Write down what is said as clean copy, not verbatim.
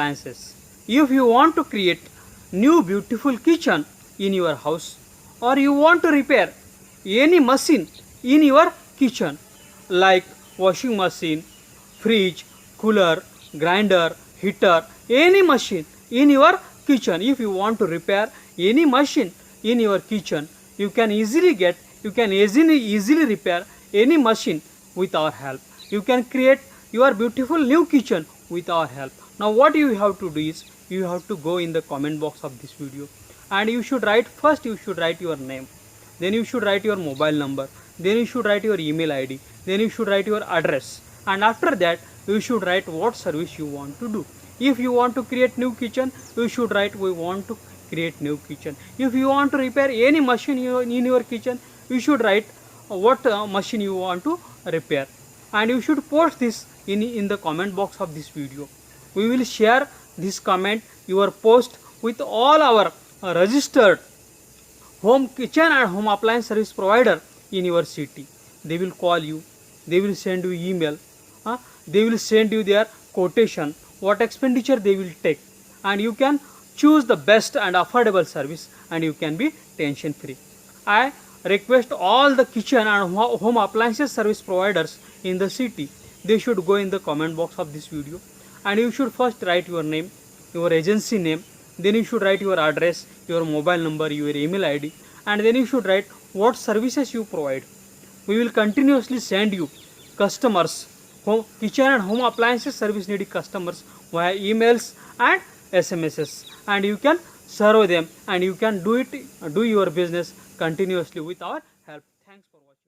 appliances. If you want to create new beautiful kitchen in your house, or you want to repair any machine in your kitchen like washing machine, fridge, cooler, grinder, heater, any machine in your kitchen, if you want to repair any machine in your kitchen, you can easily repair any machine with our help. You can create your beautiful new kitchen with our help. Now what you have to do is, you have to go in the comment box of this video, and you should write your name, then you should write your mobile number, then you should write your email id, then you should write your address, and after that you should write what service you want to do. If you want to create new kitchen, you should write we want to create new kitchen. If you want to repair any machine in your kitchen, you should write what machine you want to repair, and you should post this in the comment box of this video. We will share this comment, your post, with all our registered home kitchen and home appliance service provider in your city. They will call you, they will send you email, they will send you their quotation, what expenditure they will take, and you can choose the best and affordable service, and you can be tension free. I request all the kitchen and home appliances service providers in the city, they should go in the comment box of this video, and you should first write your name, your agency name, then you should write your address, your mobile number, your email id, and then you should write what services you provide. We will continuously send you customers, kitchen and home appliances service needy customers via emails and SMSs, and you can serve them, and you can do your business continuously with our help. Thanks for watching.